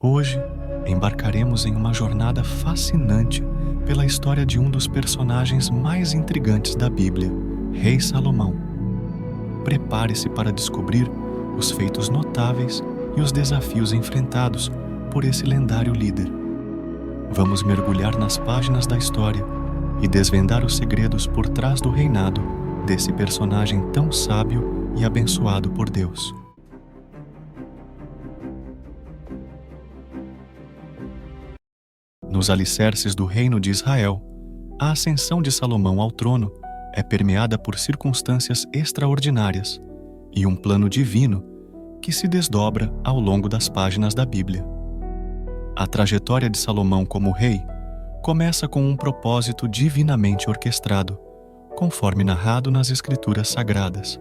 Hoje, embarcaremos em uma jornada fascinante pela história de um dos personagens mais intrigantes da Bíblia, Rei Salomão. Prepare-se para descobrir os feitos notáveis e os desafios enfrentados por esse lendário líder. Vamos mergulhar nas páginas da história e desvendar os segredos por trás do reinado desse personagem tão sábio e abençoado por Deus. Nos alicerces do reino de Israel, a ascensão de Salomão ao trono é permeada por circunstâncias extraordinárias e um plano divino que se desdobra ao longo das páginas da Bíblia. A trajetória de Salomão como rei começa com um propósito divinamente orquestrado, conforme narrado nas Escrituras Sagradas.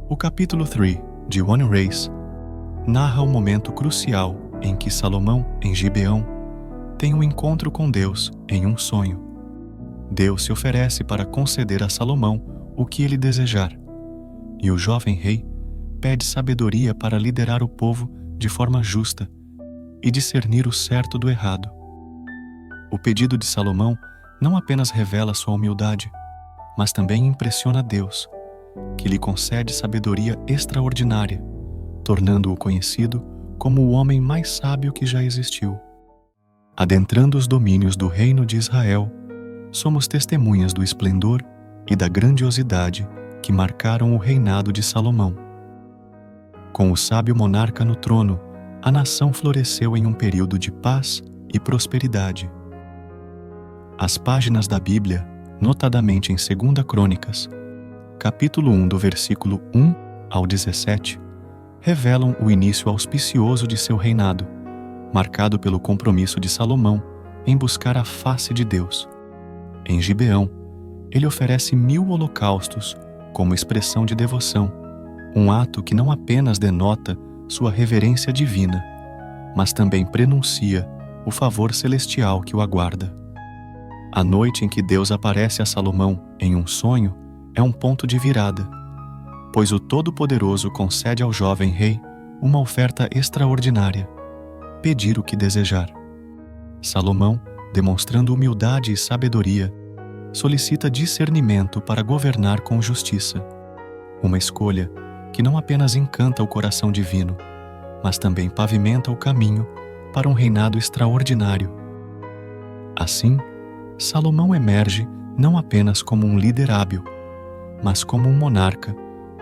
O capítulo 3 de One Race narra o momento crucial em que Salomão, em Gibeão, tem um encontro com Deus em um sonho. Deus se oferece para conceder a Salomão o que ele desejar, e o jovem rei pede sabedoria para liderar o povo de forma justa e discernir o certo do errado. O pedido de Salomão não apenas revela sua humildade, mas também impressiona Deus, que lhe concede sabedoria extraordinária, tornando-o conhecido como o homem mais sábio que já existiu. Adentrando os domínios do reino de Israel, somos testemunhas do esplendor e da grandiosidade que marcaram o reinado de Salomão. Com o sábio monarca no trono, a nação floresceu em um período de paz e prosperidade. As páginas da Bíblia, notadamente em 2 Crônicas, capítulo 1 do versículo 1 ao 17, revelam o início auspicioso de seu reinado, marcado pelo compromisso de Salomão em buscar a face de Deus. Em Gibeão, ele oferece 1000 holocaustos como expressão de devoção, um ato que não apenas denota sua reverência divina, mas também prenuncia o favor celestial que o aguarda. A noite em que Deus aparece a Salomão em um sonho é um ponto de virada, pois o Todo-Poderoso concede ao jovem rei uma oferta extraordinária: pedir o que desejar. Salomão, demonstrando humildade e sabedoria, solicita discernimento para governar com justiça, uma escolha que não apenas encanta o coração divino, mas também pavimenta o caminho para um reinado extraordinário. Assim, Salomão emerge não apenas como um líder hábil, mas como um monarca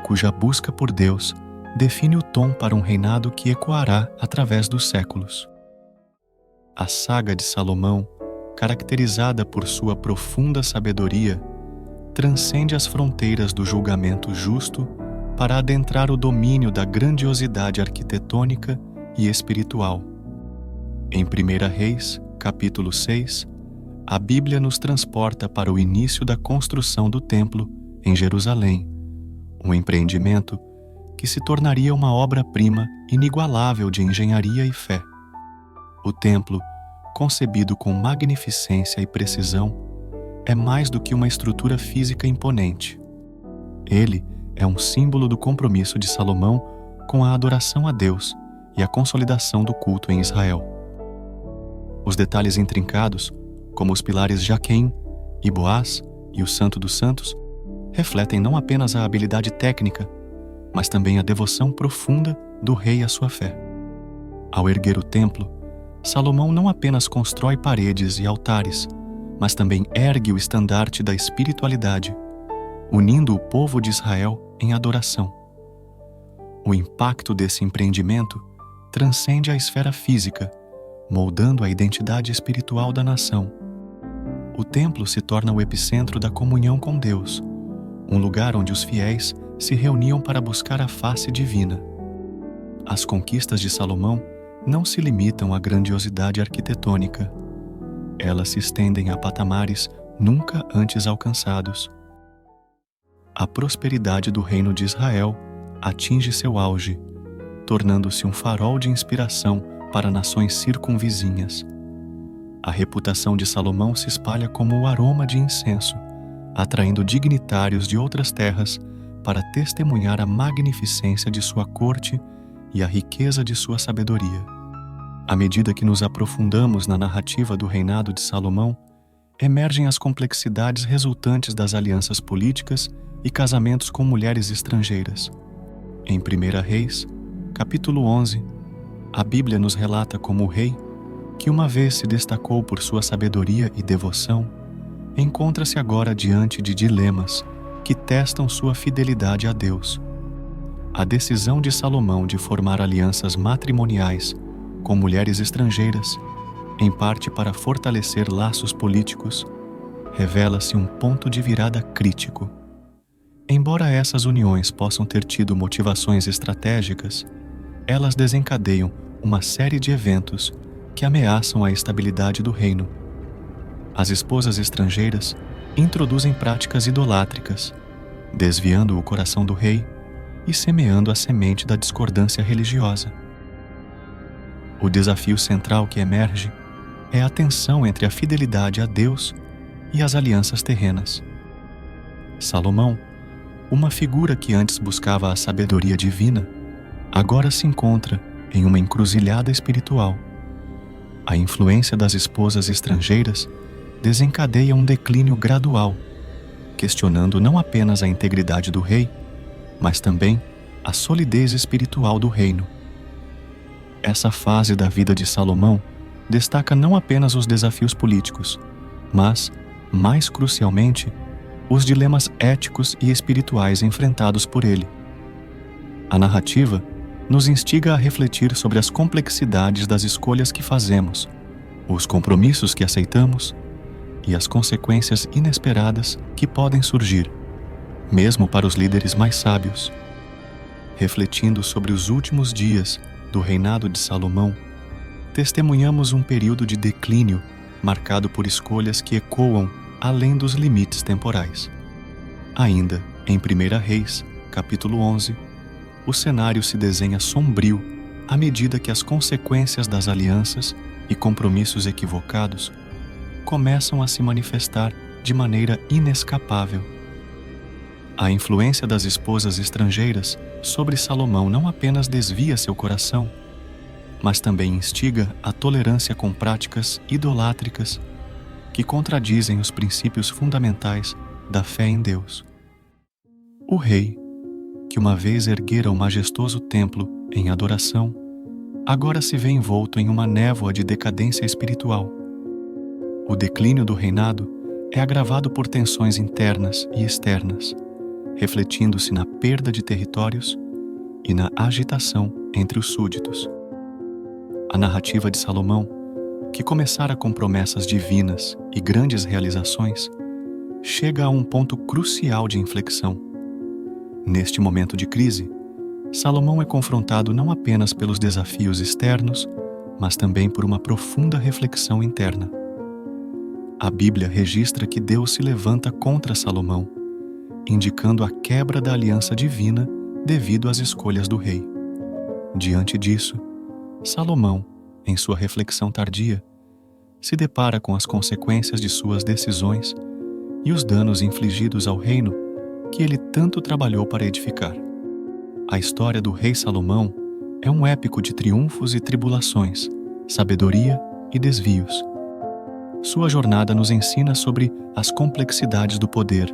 cuja busca por Deus define o tom para um reinado que ecoará através dos séculos. A saga de Salomão, caracterizada por sua profunda sabedoria, transcende as fronteiras do julgamento justo para adentrar o domínio da grandiosidade arquitetônica e espiritual. Em 1 Reis, capítulo 6, a Bíblia nos transporta para o início da construção do templo em Jerusalém, um empreendimento que se tornaria uma obra-prima inigualável de engenharia e fé. O templo, concebido com magnificência e precisão, é mais do que uma estrutura física imponente. Ele é um símbolo do compromisso de Salomão com a adoração a Deus e a consolidação do culto em Israel. Os detalhes intrincados, como os pilares Jaquém e Boaz e o Santo dos Santos, refletem não apenas a habilidade técnica, mas também a devoção profunda do rei à sua fé. Ao erguer o templo, Salomão não apenas constrói paredes e altares, mas também ergue o estandarte da espiritualidade, unindo o povo de Israel em adoração. O impacto desse empreendimento transcende a esfera física, moldando a identidade espiritual da nação. O templo se torna o epicentro da comunhão com Deus, um lugar onde os fiéis se reuniam para buscar a face divina. As conquistas de Salomão não se limitam à grandiosidade arquitetônica. Elas se estendem a patamares nunca antes alcançados. A prosperidade do reino de Israel atinge seu auge, tornando-se um farol de inspiração para nações circunvizinhas. A reputação de Salomão se espalha como o aroma de incenso, atraindo dignitários de outras terras para testemunhar a magnificência de sua corte e a riqueza de sua sabedoria. À medida que nos aprofundamos na narrativa do reinado de Salomão, emergem as complexidades resultantes das alianças políticas e casamentos com mulheres estrangeiras. Em 1 Reis, capítulo 11, a Bíblia nos relata como o rei, que uma vez se destacou por sua sabedoria e devoção, encontra-se agora diante de dilemas que testam sua fidelidade a Deus. A decisão de Salomão de formar alianças matrimoniais com mulheres estrangeiras, em parte para fortalecer laços políticos, revela-se um ponto de virada crítico. Embora essas uniões possam ter tido motivações estratégicas, elas desencadeiam uma série de eventos que ameaçam a estabilidade do reino. As esposas estrangeiras introduzem práticas idolátricas, desviando o coração do rei e semeando a semente da discordância religiosa. O desafio central que emerge é a tensão entre a fidelidade a Deus e as alianças terrenas. Salomão, uma figura que antes buscava a sabedoria divina, agora se encontra em uma encruzilhada espiritual. A influência das esposas estrangeiras desencadeia um declínio gradual, questionando não apenas a integridade do rei, mas também a solidez espiritual do reino. Essa fase da vida de Salomão destaca não apenas os desafios políticos, mas, mais crucialmente, os dilemas éticos e espirituais enfrentados por ele. A narrativa nos instiga a refletir sobre as complexidades das escolhas que fazemos, os compromissos que aceitamos e as consequências inesperadas que podem surgir, mesmo para os líderes mais sábios. Refletindo sobre os últimos dias do reinado de Salomão, testemunhamos um período de declínio marcado por escolhas que ecoam além dos limites temporais. Ainda em 1 Reis, capítulo 11, o cenário se desenha sombrio à medida que as consequências das alianças e compromissos equivocados começam a se manifestar de maneira inescapável. A influência das esposas estrangeiras sobre Salomão não apenas desvia seu coração, mas também instiga a tolerância com práticas idolátricas que contradizem os princípios fundamentais da fé em Deus. O rei, que uma vez erguera o majestoso templo em adoração, agora se vê envolto em uma névoa de decadência espiritual. O declínio do reinado é agravado por tensões internas e externas, refletindo-se na perda de territórios e na agitação entre os súditos. A narrativa de Salomão, que começara com promessas divinas e grandes realizações, chega a um ponto crucial de inflexão. Neste momento de crise, Salomão é confrontado não apenas pelos desafios externos, mas também por uma profunda reflexão interna. A Bíblia registra que Deus se levanta contra Salomão, indicando a quebra da aliança divina devido às escolhas do rei. Diante disso, Salomão, em sua reflexão tardia, se depara com as consequências de suas decisões e os danos infligidos ao reino que ele tanto trabalhou para edificar. A história do rei Salomão é um épico de triunfos e tribulações, sabedoria e desvios. Sua jornada nos ensina sobre as complexidades do poder,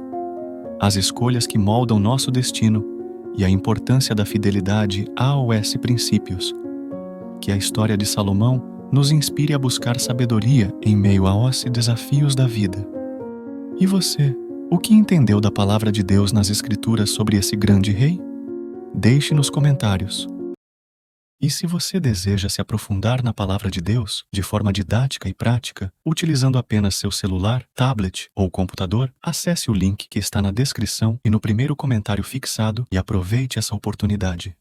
as escolhas que moldam nosso destino e a importância da fidelidade aos princípios. Que a história de Salomão nos inspire a buscar sabedoria em meio aos desafios da vida. E você, o que entendeu da palavra de Deus nas Escrituras sobre esse grande rei? Deixe nos comentários. E se você deseja se aprofundar na palavra de Deus de forma didática e prática, utilizando apenas seu celular, tablet ou computador, acesse o link que está na descrição e no primeiro comentário fixado e aproveite essa oportunidade.